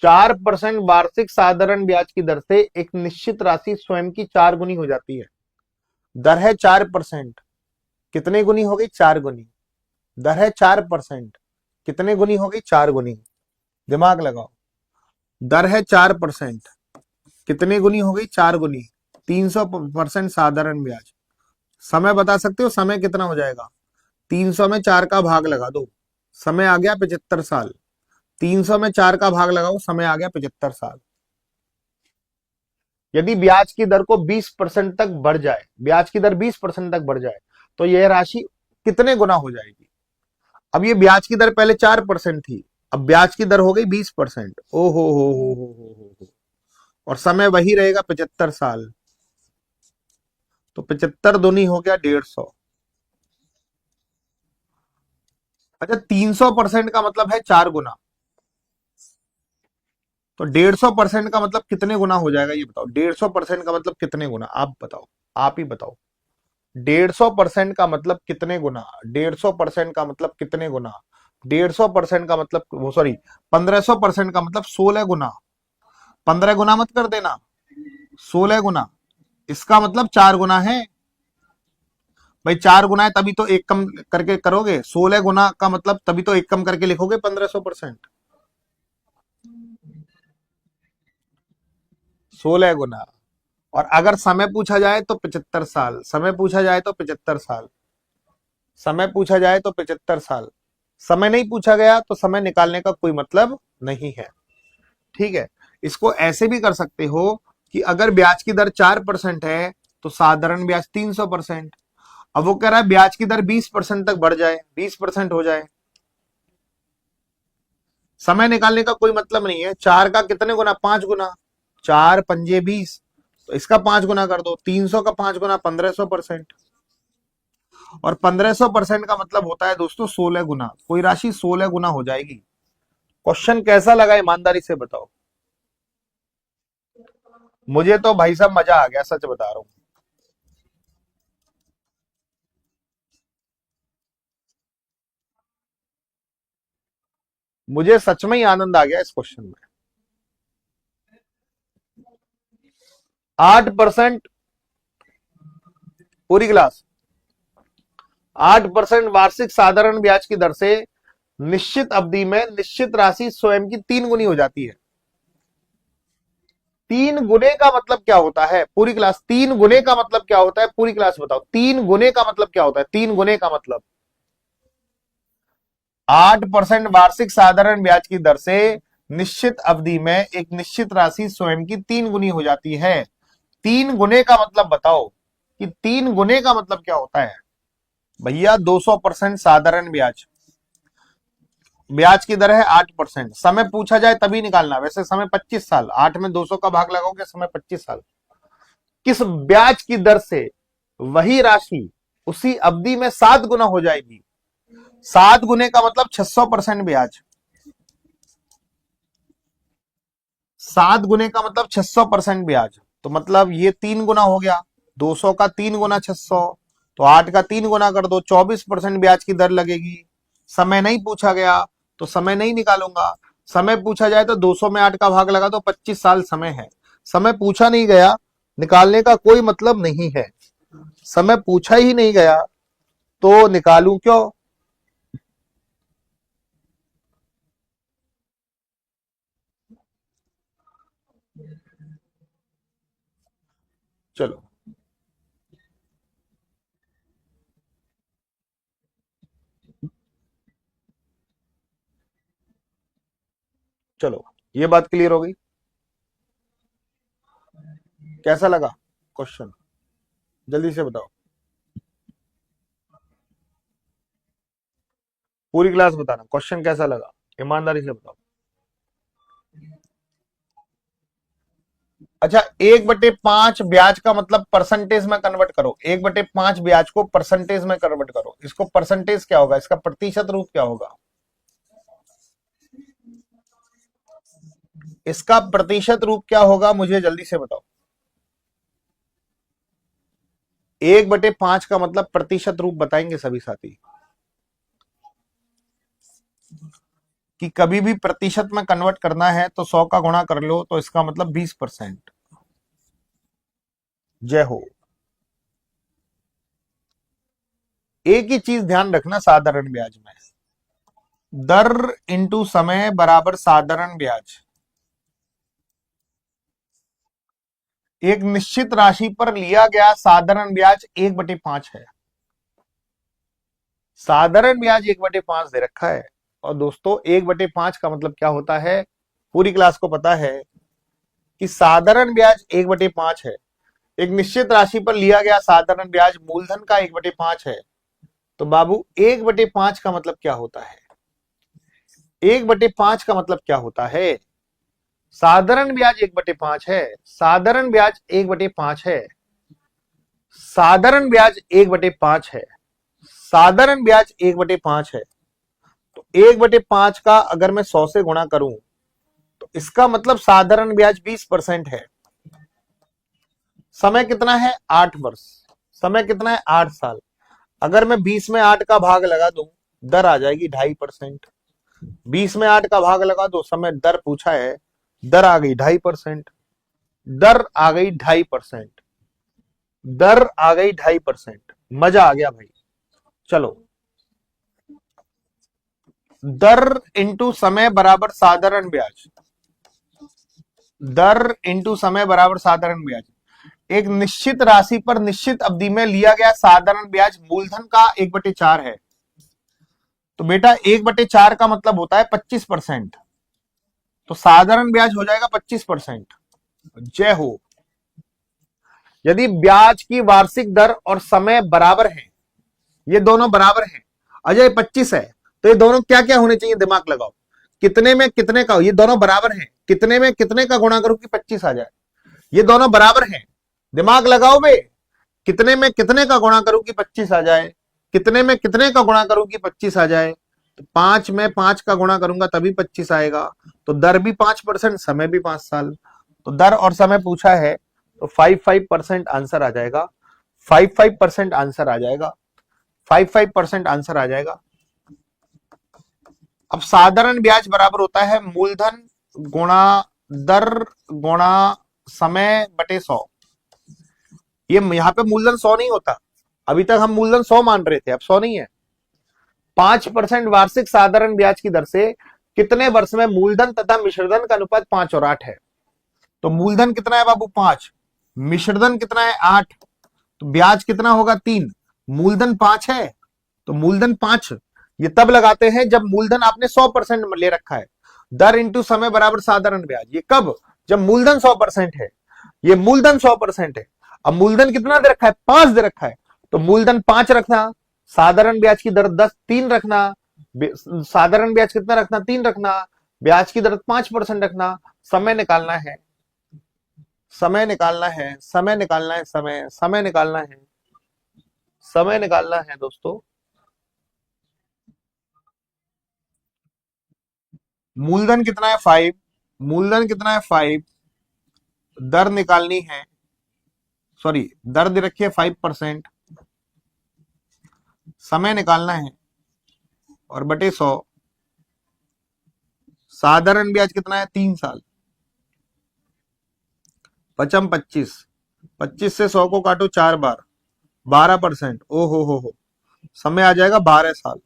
4% वार्षिक साधारण ब्याज की दर से एक निश्चित राशि स्वयं की 4 गुनी हो जाती है। दर है 4%, कितने गुनी हो गई? 4 गुनी। दर है 4%, कितने गुनी हो गई? 4 गुनी। दिमाग लगाओ, दर है 4%, कितने गुनी हो गई? 4 गुनी। 300% साधारण ब्याज। समय बता सकते हो समय कितना हो जाएगा? 300 में 4 का भाग लगा दो, समय आ गया 75 साल। 300 में 4 का भाग लगाओ, समय आ गया 75 साल। यदि ब्याज की दर को 20% तक बढ़ जाए, ब्याज की दर 20% तक बढ़ जाए, तो यह राशि कितने गुना हो जाएगी? अब ये ब्याज की दर पहले 4% थी, अब ब्याज की दर हो गई 20%। ओ हो। और समय वही रहेगा 75 साल, तो 75 दूनी हो गया 150। अच्छा, 300% का मतलब है 4 गुना, तो 150% का मतलब कितने गुना हो जाएगा ये बताओ? 150% का मतलब कितने गुना, आप बताओ, आप ही बताओ। 150% का मतलब कितने गुना? 150% का मतलब कितने गुना? 150% का मतलब वो सॉरी 1500% का मतलब 16 गुना। 15 गुना मत कर देना, 16 गुना। इसका मतलब 4 गुना है भाई। 4 गुना है तभी तो एक कम करके करोगे। 16 गुना का मतलब तभी तो एक कम करके लिखोगे 1500%। 16 गुना। और अगर समय पूछा जाए तो 75 साल, समय पूछा जाए तो 75 साल, समय पूछा जाए तो 75 साल। समय नहीं पूछा गया तो समय निकालने का कोई मतलब नहीं है। ठीक है, इसको ऐसे भी कर सकते हो कि अगर ब्याज की दर 4% है तो साधारण ब्याज 300%। अब वो कह रहा है ब्याज की दर 20% तक बढ़ जाए, 20% हो जाए, समय निकालने का कोई मतलब नहीं है। 4 का कितने गुना? 5 गुना। 4 पंजे 20, तो इसका 5 गुना कर दो। 300 का 5 गुना 1500%। और 1500% का मतलब होता है दोस्तों 16 गुना। कोई राशि 16 गुना हो जाएगी। क्वेश्चन कैसा लगा ईमानदारी से बताओ? मुझे तो भाई साहब मजा आ गया, सच बता रहा हूं। मुझे सच में ही आनंद आ गया इस क्वेश्चन में। 8% पूरी क्लास, 8% वार्षिक साधारण ब्याज की दर से निश्चित अवधि में निश्चित राशि स्वयं की 3 गुनी हो जाती है। 3 गुने का मतलब क्या होता है पूरी क्लास? 3 गुने का मतलब क्या होता है पूरी क्लास बताओ? 3 गुने का मतलब क्या होता है? 3 गुने का मतलब 8% वार्षिक साधारण ब्याज की दर से निश्चित अवधि में एक निश्चित राशि स्वयं की 3 गुनी हो जाती है। 3 गुने का मतलब बताओ कि 3 गुने का मतलब क्या होता है? भैया 200% साधारण ब्याज, ब्याज की दर है 8%। समय पूछा जाए तभी निकालना, वैसे समय 25 साल। 8 में 200 का भाग लगाओगे, समय 25 साल। किस ब्याज की दर से वही राशि उसी अवधि में 7 गुना हो जाएगी? 7 गुने का मतलब 600% ब्याज। 7 गुने का मतलब 600% ब्याज, तो मतलब ये 3 गुना हो गया। 200 का 3 गुना 600, तो 8 का 3 गुना कर दो, 24% ब्याज की दर लगेगी। समय नहीं पूछा गया तो समय नहीं निकालूंगा। समय पूछा जाए तो 200 में 8 का भाग लगा दो, 25 साल समय है। समय पूछा नहीं गया, निकालने का कोई मतलब नहीं है। समय पूछा ही नहीं गया तो निकालूं क्यों? चलो चलो, ये बात क्लियर हो गई। कैसा लगा क्वेश्चन? जल्दी से बताओ, पूरी क्लास बताना क्वेश्चन कैसा लगा, ईमानदारी से बताओ। अच्छा, 1/5 ब्याज का मतलब परसेंटेज में कन्वर्ट करो। 1/5 ब्याज को परसेंटेज में कन्वर्ट करो। इसको परसेंटेज क्या होगा, इसका प्रतिशत रूप क्या होगा? इसका प्रतिशत रूप क्या होगा मुझे जल्दी से बताओ। 1/5 का मतलब प्रतिशत रूप बताएंगे सभी साथी। कि कभी भी प्रतिशत में कन्वर्ट करना है तो 100 का गुणा कर लो, तो इसका मतलब 20%। जय हो। एक ही चीज ध्यान रखना साधारण ब्याज में, दर इंटू समय बराबर साधारण ब्याज। एक निश्चित राशि पर लिया गया साधारण ब्याज 1/5 है। साधारण ब्याज 1/5 दे रखा है। और दोस्तों 1/5 का मतलब क्या होता है, पूरी क्लास को पता है कि साधारण ब्याज 1/5 है। एक निश्चित राशि पर लिया गया साधारण ब्याज मूलधन का 1/5 है। तो बाबू 1/5 का मतलब क्या होता है, 1/5 का मतलब क्या होता है, साधारण ब्याज 1/5 है, साधारण ब्याज 1/5 है, साधारण ब्याज 1/5 है, साधारण ब्याज 1/5 है। तो 1/5 का अगर मैं 100 से गुणा करूं तो इसका मतलब साधारण ब्याज 20% है। समय कितना है, 8 वर्ष। समय कितना है, 8 साल। अगर मैं 20 में 8 का भाग लगा दूं, दर आ जाएगी 2.5%। 20 में 8 का भाग लगा दो, समय दर पूछा है, दर आ गई 2.5%। दर आ गई 2.5%। दर आ गई 2.5%। मजा आ गया भाई। चलो, दर इंटू समय बराबर साधारण ब्याज, दर इंटू समय बराबर साधारण ब्याज। एक निश्चित राशि पर निश्चित अवधि में लिया गया साधारण ब्याज मूलधन का 1/4 है। तो बेटा 1/4 का मतलब होता है 25%। तो साधारण ब्याज हो जाएगा 25%। जय हो। यदि ब्याज की वार्षिक दर और समय बराबर है, ये दोनों बराबर हैं, अजय 25 है, तो ये दोनों क्या क्या होने चाहिए, दिमाग लगाओ। कितने में कितने का, ये दोनों बराबर हैं, कितने में कितने का गुणा करो कि 25 आ जाए। ये दोनों बराबर हैं, दिमाग लगाओ बे। कितने में कितने का गुणा करूं कि 25 आ जाए, कितने में कितने का गुणा करूं कि 25 आ जाए। तो 5 में 5 का गुणा करूंगा तभी 25 आएगा। तो दर भी 5%, समय भी 5 साल। तो दर और समय पूछा है, तो 5% आंसर आ जाएगा। 5% आंसर आ जाएगा। 5% आंसर आ जाएगा। अब साधारण ब्याज बराबर होता है मूलधन गुणा दर गुणा समय बटे 100। ये यहां पे मूलधन 100 नहीं होता, अभी तक हम मूलधन 100 मान रहे थे, अब 100 नहीं है। 5% वार्षिक साधारण ब्याज की दर से कितने वर्ष में मूलधन तथा मिश्रधन का अनुपात 5 और 8 है। तो मूलधन कितना है बाबू, 5। मिश्रधन कितना है, 8। तो ब्याज कितना होगा, 3। मूलधन 5 है, तो मूलधन 5 ये तब लगाते हैं जब मूलधन आपने 100% ले रखा है। दर इंटू समय बराबर साधारण ब्याज, ये कब, जब मूलधन 100% है। ये मूलधन 100% है। अब मूलधन कितना दे रखा है, 5 दे रखा है, तो मूलधन 5 रखना, साधारण ब्याज की दर 3 रखना। साधारण ब्याज कितना रखना, 3 रखना, ब्याज की दर 5% रखना। समय निकालना है, समय निकालना है, समय निकालना है, समय निकालना है, समय निकालना है दोस्तों। मूलधन कितना है, 5। मूलधन कितना है, 5। दर निकालनी है, सॉरी, दर दे रखी है 5%। समय निकालना है और बटे 100। साधारण ब्याज कितना है, 3 साल। पचम 25। 25 से 100 को काटो 4 बार, 12%। ओ हो, समय आ जाएगा 12 साल।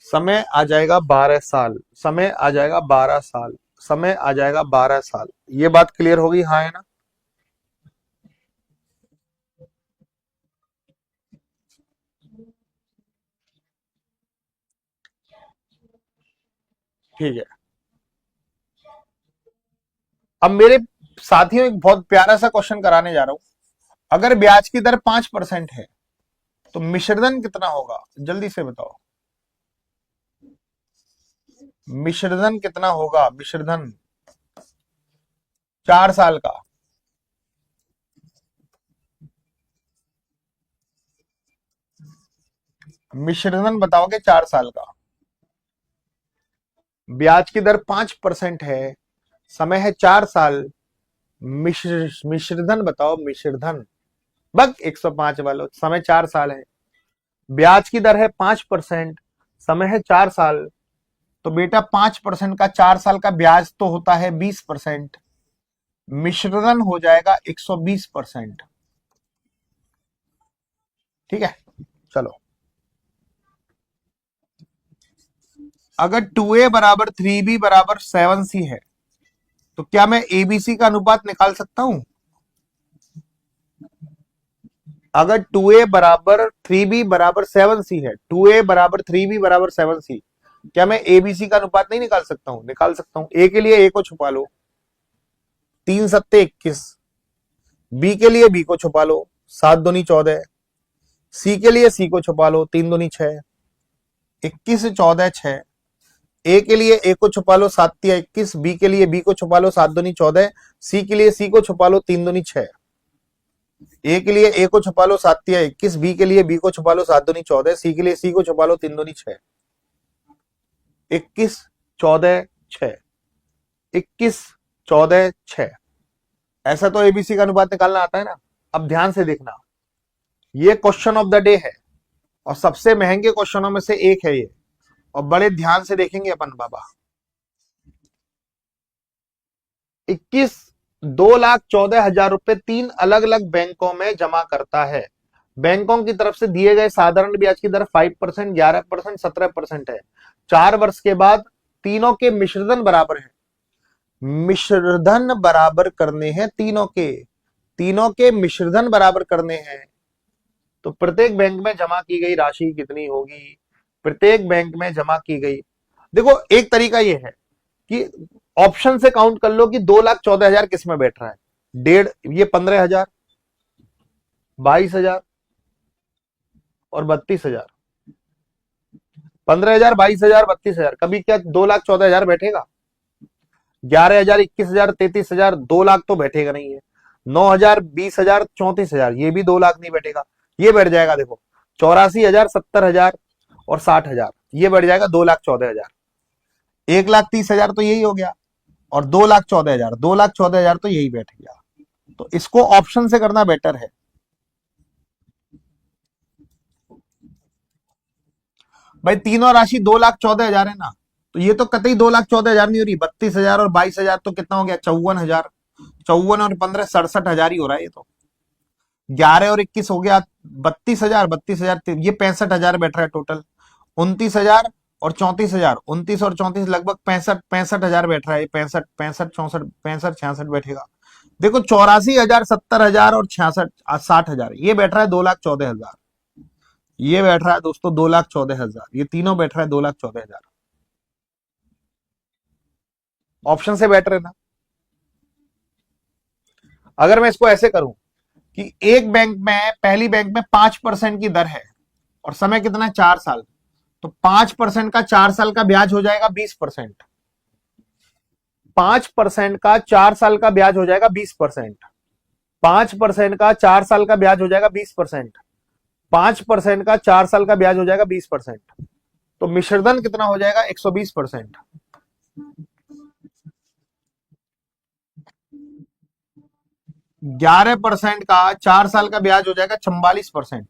समय आ जाएगा 12 साल, समय आ जाएगा 12 साल, समय आ जाएगा 12 साल। ये बात क्लियर होगी, हाँ है ना। ठीक है। अब मेरे साथियों एक बहुत प्यारा सा क्वेश्चन कराने जा रहा हूं। अगर ब्याज की दर 5% है तो मिश्रधन कितना होगा, जल्दी से बताओ। मिश्रधन कितना होगा, मिश्रधन 4 साल का। मिश्रधन बताओगे 4 साल का। ब्याज की दर 5% है, समय है 4 साल। मिश्रधन बताओ, मिश्रधन। बस 105 वालों, समय 4 साल है, ब्याज की दर है 5%, समय है 4 साल, तो बेटा 5% का 4 साल का ब्याज तो होता है 20%, मिश्रधन हो जाएगा 120%। ठीक है, चलो। अगर 2a बराबर 3b बराबर 7c है, तो क्या मैं एबीसी का अनुपात निकाल सकता हूं? अगर 2a बराबर 3b बराबर 7c है, 2a बराबर 3b बराबर 7c, क्या मैं एबीसी का अनुपात नहीं निकाल सकता हूं? निकाल सकता हूं। ए के लिए ए को छुपा लो, 3 सत्ते 21, बी के लिए बी को छुपा लो, 7 दूनी 14, सी के लिए सी को छुपा लो, 3 दूनी 6, 21 14 6, ए के लिए ए को छुपा लो, 7 तिया 21, बी के लिए बी को छुपा लो, 7 दूनी 14, सी के लिए सी को छुपा लो, 3 दूनी 6, ए के लिए ए को छुपा लो, 7 तिया 21, बी के लिए बी को छुपा लो, 7 दूनी 14, सी के लिए सी को छुपा लो, 3 दूनी 6, 21 14 6, 21 14 6। ऐसा तो एबीसी का अनुपात निकालना आता है ना। अब ध्यान से देखना, ये क्वेश्चन ऑफ द डे है और सबसे महंगे क्वेश्चनों में से एक है ये, और बड़े ध्यान से देखेंगे अपन बाबा। 21 2,14,000 रुपए 3 अलग अलग बैंकों में जमा करता है। बैंकों की तरफ से दिए गए साधारण ब्याज की दर 5%, 11%, 17% है। 4 वर्ष के बाद तीनों के मिश्रधन बराबर है। मिश्रधन बराबर करने हैं तीनों के मिश्रधन बराबर करने हैं। तो प्रत्येक बैंक में जमा की गई राशि कितनी होगी? प्रत्येक बैंक में जमा की गई, देखो एक तरीका यह है कि ऑप्शन से काउंट कर लो कि 2,14,000 किस में बैठ रहा है। 1.5 ये 15,000, 22,000 और 32,000। 15,000, 22,000, 32,000, कभी क्या 2,14,000 बैठेगा? 11,000, 21,000, 33,000, 2 लाख तो बैठेगा नहीं है। 9,000, 20,000, 34,000, ये भी 2 लाख नहीं बैठेगा। ये बैठ जाएगा देखो 84,000, 70,000 और 60,000, ये बैठ जाएगा 2,14,000। 1,30,000 तो यही हो गया, और 2,14,000, 2,14,000 तो यही बैठ गया। तो इसको ऑप्शन से करना बेटर है। भाई तीनों राशि 2,14,000 है ना, तो ये तो कतई 2,14,000 नहीं हो रही। 32,000 और 22,000 तो कितना हो गया? 54,000। 54 और 15 67,000 ही हो रहा है ये तो। 11 और 21 हो गया 32,000, 32,000 ये 65,000 बैठ रहा है टोटल। 29,000 और 34,000, 29 और 34 लगभग 65,000 बैठ रहा है। 65 65 64 65 66 बैठेगा। देखो 84,000, 70,000 और 66 60,000, ये बैठ रहा है 2,14,000। ये बैठ रहा है दोस्तों 2,14,000। ये तीनों बैठ रहा है 2,14,000। ऑप्शन से बेटर है ना। अगर मैं इसको ऐसे करूं कि एक बैंक में, पहली बैंक में 5% की दर है और समय कितना है? 4 साल, तो 5% का 4 साल का ब्याज हो जाएगा 20%। 5% का 4 साल का ब्याज हो जाएगा 20%। 5% का 4 साल का ब्याज हो जाएगा 20%। 5% का 4 साल का ब्याज हो जाएगा 20%। तो मिश्रधन कितना हो जाएगा? 120%। 11% का 4 साल का ब्याज हो जाएगा 44%।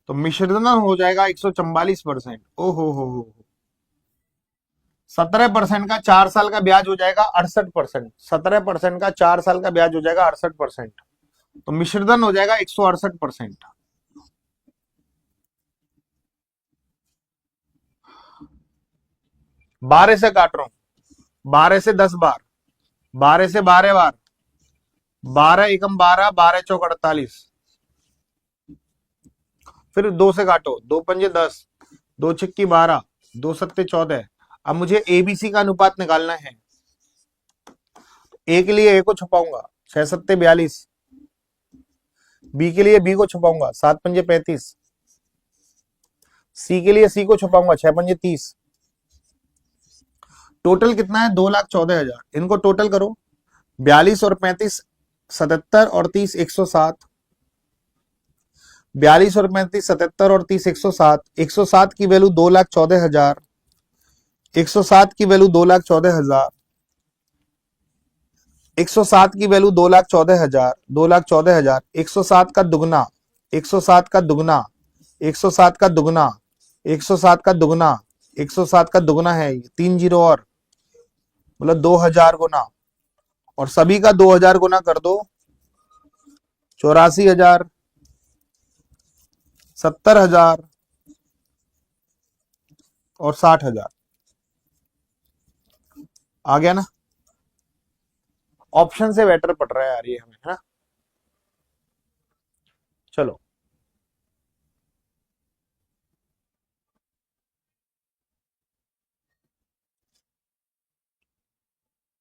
तो मिश्रधन हो जाएगा 144%। ओहो हो। 17% का 4 साल का ब्याज हो जाएगा 68%। 17% का 4 साल का ब्याज हो जाएगा 68%। तो मिश्रधन हो जाएगा 168%। 12 से काट रहा हूं, 12 से 10 बार, 12 से 12 बार, 12 एकम 12, 12 चौक 48, फिर 2 से काटो, 2 पंजे 10, 2 छिक्की 12, 2 सत्ते 14। अब मुझे एबीसी का अनुपात निकालना है। ए के लिए ए को छुपाऊंगा, 6 सत्ते 42, बी के लिए बी को छुपाऊंगा, 7 पंजे 35, सी के लिए सी को छुपाऊंगा, 6 पंजे 30। टोटल कितना है? 2,14,000। इनको टोटल करो, 42 और 35 77 और 30 107। 42 और 35 77 और 30 107। 107 की वैल्यू 2,14,000। 107 की वैल्यू 2,14,000। 107 की वैल्यू 2,14,000, 2,14,000, 107 का दुगना, 107 का दुगना, 107 का दुगना, 107 का दुगना, 107 का दुगना है, 3 जीरो और मतलब 2,000 गुना, और सभी का 2,000 गुना कर दो, 84,000, 70,000 और 60,000। आ गया ना? ऑप्शन से बेटर पड़ रहा है यार ये हमें, है ना? चलो,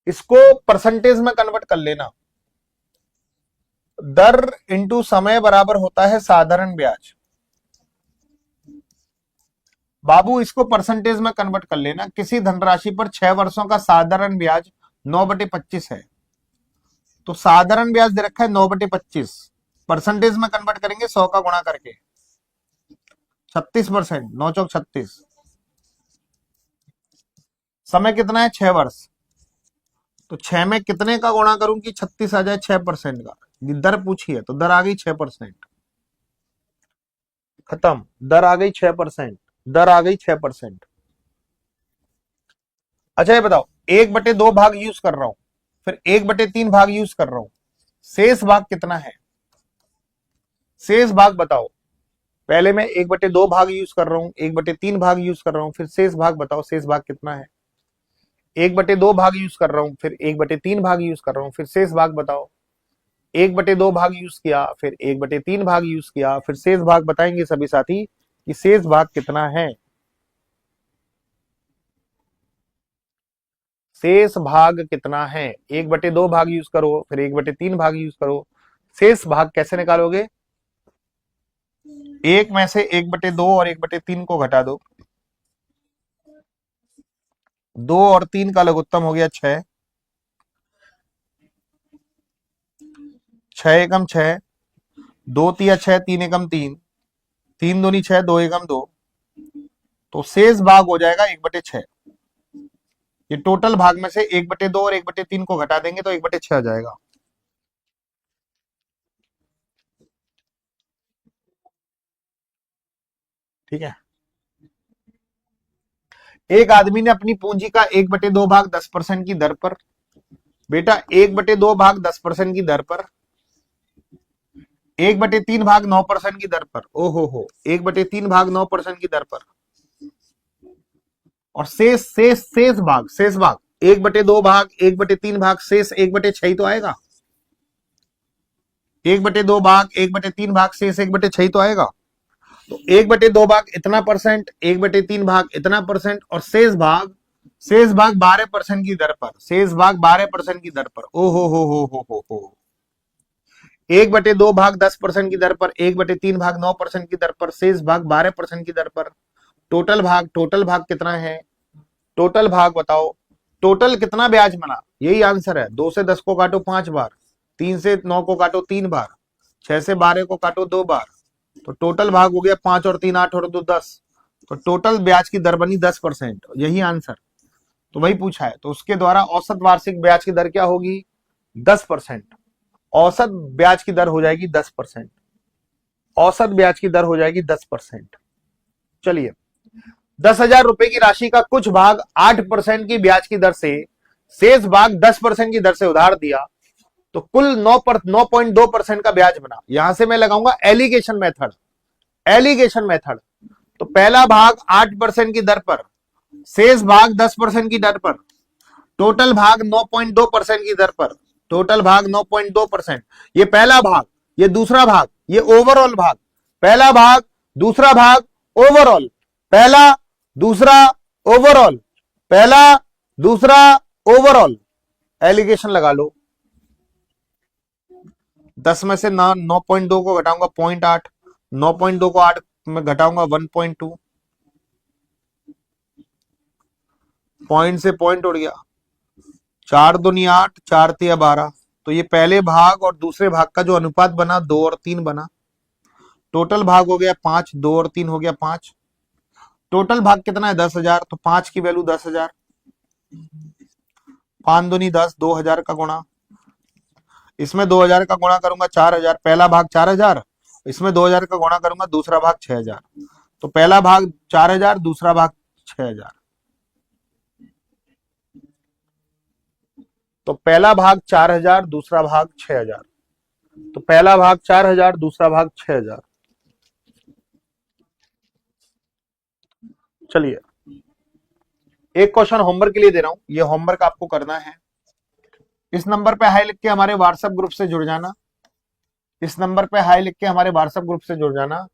इसको परसेंटेज में कन्वर्ट कर लेना। दर इंटू समय बराबर होता है साधारण ब्याज। बाबू इसको परसेंटेज में कन्वर्ट कर लेना। किसी धनराशि पर 6 वर्षों का साधारण ब्याज 9/25 है, तो साधारण ब्याज दे रखा है 9/25, परसेंटेज में कन्वर्ट करेंगे 100 का गुणा करके 36%, 9 चौक 36। समय कितना है? 6 वर्ष। तो 6 में कितने का गुणा करूं कि 36 आ जाए? 6% का। दर पूछी है तो दर आ गई 6%। खत्म, दर आ गई 6%, दर आ गई 6%। अच्छा ये बताओ, 1/2 भाग यूज कर रहा हूं, फिर 1/3 भाग यूज कर रहा हूं, शेष भाग कितना है? शेष भाग बताओ। पहले मैं 1/2 भाग यूज कर रहा हूं, 1/3 भाग यूज कर रहा हूं, फिर शेष भाग बताओ, शेष भाग कितना है? 1/2 भाग यूज कर रहा हूं, फिर 1/3 भाग यूज कर रहा हूं, फिर शेष भाग बताओ। 1/2 भाग यूज किया, फिर 1/3 भाग यूज किया, फिर शेष भाग बताएंगे सभी साथी कि शेष भाग कितना है। शेष भाग कितना है? 1/2 भाग यूज करो, फिर 1/3 भाग यूज करो, शेष भाग कैसे निकालोगे? एक में से 1/2 और 1/3 को घटा दो, 2 और 3 का लघुत्तम हो गया 6, 6 एकम 6, 2 तिया 6, 3 एकम 3, 3 दूनी 6, 2 एकम 2, तो शेष भाग हो जाएगा 1/6। ये टोटल भाग में से 1/2 और 1/3 को घटा देंगे तो 1/6 आ जाएगा। ठीक है। एक आदमी ने अपनी पूंजी का 1/2 भाग 10% की दर पर, बेटा 1/2 भाग 10% की दर पर, 1/3 भाग 9% की दर पर, ओ हो 1/3 भाग 9% की दर पर, और शेष भाग 1/2 भाग 1/3 भाग शेष 1/6 ही तो आएगा। 1/2 भाग 1/3 भाग शेष 1/6 ही तो आएगा। तो 1/2 भाग इतना परसेंट, 1/3 भाग इतना परसेंट, और शेष भाग 12% की दर पर, शेष भाग 12% की दर पर, ओ हो 1/2 भाग 10% की दर पर, 1/3 भाग 9% की दर पर, शेष भाग 12% की दर पर। टोटल भाग कितना है? टोटल भाग बताओ। टोटल कितना ब्याज बना? यही आंसर है। 2 से 10 को काटो 5 बार, 3 से 9 को काटो 3 बार, 6 से 12 को काटो 2 बार, तो टोटल भाग हो गया 5 और 3 8 और 2 10, तो टोटल ब्याज की दर बनी 10%। यही आंसर, तो वही पूछा है। तो उसके द्वारा औसत वार्षिक ब्याज की दर क्या होगी? 10%। औसत ब्याज की दर हो जाएगी 10%। औसत ब्याज की दर हो जाएगी 10%। चलिए, 10,000 रुपए की राशि का कुछ भाग 8% की ब्याज की दर से, शेष भाग 10% की दर से उधार दिया, तो कुल 9.2% का ब्याज बना। यहां से मैं लगाऊंगा एलिगेशन मेथड। एलिगेशन मेथड, तो पहला भाग 8% की दर पर, शेष भाग 10% की दर पर, टोटल भाग 9.2% की दर पर, टोटल भाग 9.2%। ये पहला भाग, ये दूसरा भाग, ये ओवरऑल भाग। पहला भाग, दूसरा भाग, ओवरऑल, पहला दूसरा ओवरऑल, पहला दूसरा ओवरऑल। एलिगेशन लगा लो। 10 में से 9.2 को घटाऊंगा 0.8, 9.2 को 8 में घटाऊंगा 1.2, पॉइंट से पॉइंट उड़ गया, 4 दूनी 8, 4 तिया 12। तो ये पहले भाग और दूसरे भाग का जो अनुपात बना 2 और 3 बना। टोटल भाग हो गया 5, 2 और 3 हो गया 5। टोटल भाग कितना है? 10,000, तो 5 की वैल्यू 10,000, 5 दूनी 10, 2,000 का गुणा, इसमें 2000 का गुणा करूंगा 4000, पहला भाग 4000, इसमें 2000 का गुणा करूंगा दूसरा भाग 6000। तो पहला भाग 4000, दूसरा भाग 6000। तो पहला भाग 4000, दूसरा भाग 6000। तो पहला भाग 4000, दूसरा भाग 6000। चलिए, एक क्वेश्चन होमवर्क के लिए दे रहा हूं, ये होमवर्क आपको करना है। इस नंबर पे हाई लिख के हमारे व्हाट्सएप ग्रुप से जुड़ जाना। इस नंबर पे हाई लिख के हमारे व्हाट्सएप ग्रुप से जुड़ जाना।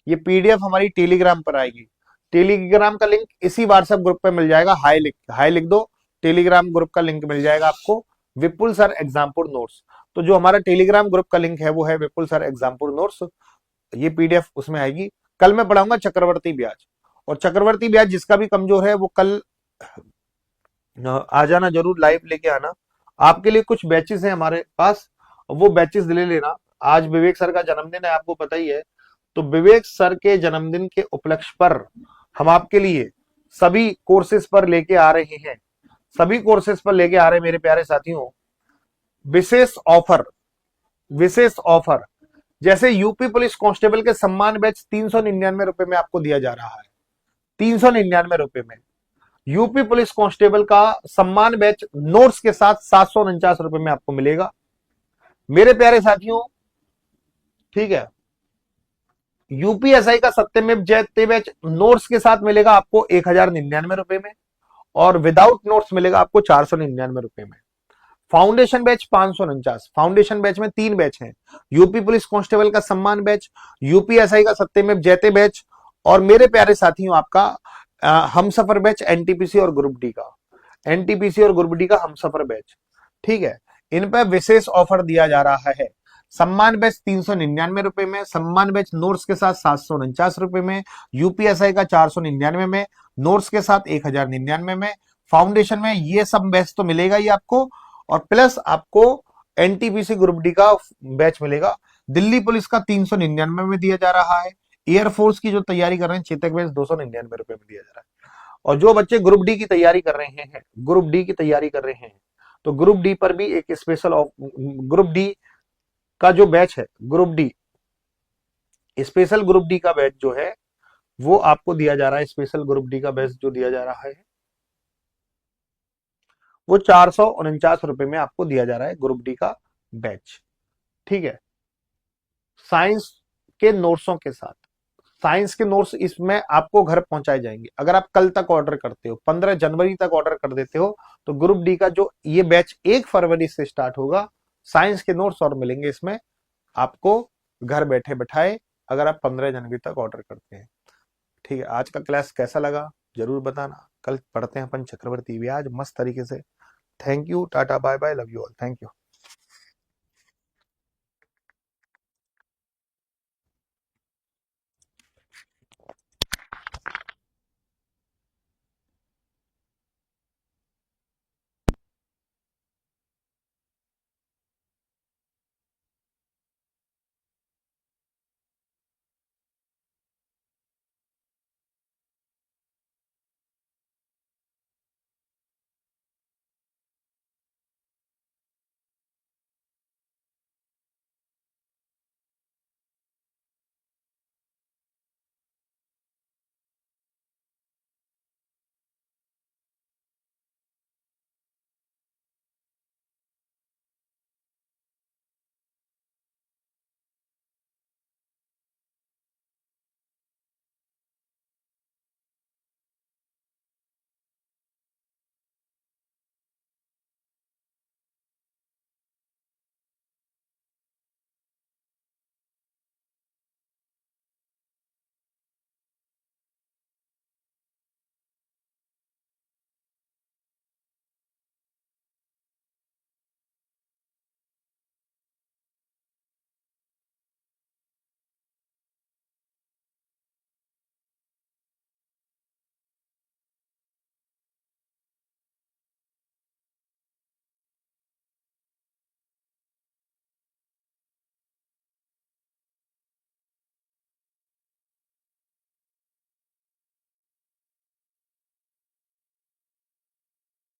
ये पीडीएफ हमारी टेलीग्राम पर आएगी। टेलीग्राम का लिंक इसी व्हाट्सएप ग्रुप पे मिल जाएगा। हाई लिख दो, टेलीग्राम ग्रुप का लिंक मिल जाएगा आपको, विपुल सर एग्जामपुर नोट्स। तो जो हमारा टेलीग्राम ग्रुप का लिंक है वो है विपुल सर एग्जामपुर नोट्स। ये पीडीएफ उसमें आएगी। कल मैं पढ़ाऊंगा चक्रवर्ती ब्याज, और चक्रवर्ती ब्याज जिसका भी कमजोर है वो कल आ जाना, जरूर लाइव लेके आना। आपके लिए कुछ बैचेस हैं हमारे पास, वो बैचेस ले लेना। आज विवेक सर का जन्मदिन है, आपको पता ही है। तो विवेक सर के जन्मदिन के उपलक्ष्य पर हम आपके लिए सभी कोर्सेज पर लेके आ रहे हैं, सभी कोर्सेज पर लेके आ रहे हैं मेरे प्यारे साथियों। विशेष ऑफर, विशेष ऑफर। जैसे यूपी पुलिस कांस्टेबल के सम्मान बैच 399 रुपए में आपको दिया जा रहा है, 399 रुपए में। यूपी पुलिस कांस्टेबल का सम्मान बैच नोट्स के साथ 749 रुपए में आपको मिलेगा मेरे प्यारे साथियों। ठीक है, यूपीएसआई का सत्यमेव जयते बैच नोट्स के साथ मिलेगा आपको 1099 रुपए में, और विदाउट नोट्स मिलेगा आपको 499 रुपए में। Foundation batch 549। फाउंडेशन बैच में 3 बैच हैं, यूपी पुलिस कांस्टेबल का सम्मान बैच, यूपीएसआई का सत्यमेव जयते बैच, और मेरे प्यारे साथियों आपका हम सफर बैच एनटीपीसी और ग्रुप डी का, एनटीपीसी और ग्रुप डी का हम सफर बैच। ठीक है, इन पर विशेष ऑफर दिया जा रहा है। सम्मान बैच 399 रुपए में, सम्मान बैच नोट्स के साथ 749 रुपए में, यूपीएसआई का 499 में, नोट्स के साथ 1099 में, फाउंडेशन में। ये सब बैच तो मिलेगा ही आपको, और प्लस आपको एनटीपीसी ग्रुप डी का बैच मिलेगा। दिल्ली पुलिस का 399 में दिया जा रहा है। एयरफोर्स की जो तैयारी कर रहे हैं चेतक बैच 299 रुपए में दिया जा रहा है। और जो बच्चे ग्रुप डी की तैयारी कर रहे हैं, ग्रुप डी की तैयारी कर रहे हैं, तो ग्रुप डी पर भी एक स्पेशल, ग्रुप डी का जो बैच है, group D special group D का बैच जो है वो आपको दिया जा रहा है। स्पेशल ग्रुप डी का बैच जो दिया जा रहा है वो 449 रुपए में आपको दिया जा रहा है, ग्रुप डी का बैच। ठीक है, साइंस के नोट्सों के साथ। साइंस के नोट्स इसमें आपको घर पहुंचाए जाएंगे। अगर आप कल तक ऑर्डर करते हो, 15 जनवरी तक ऑर्डर कर देते हो, तो ग्रुप डी का जो ये बैच 1 फरवरी से स्टार्ट होगा, साइंस के नोट्स और मिलेंगे इसमें आपको घर बैठे बैठाए, अगर आप 15 जनवरी तक ऑर्डर करते हैं। ठीक है, आज का क्लास कैसा लगा जरूर बताना। कल पढ़ते हैं अपन चक्रवर्ती ब्याज मस्त तरीके से। Thank you, tata bye bye, love you all, thank you.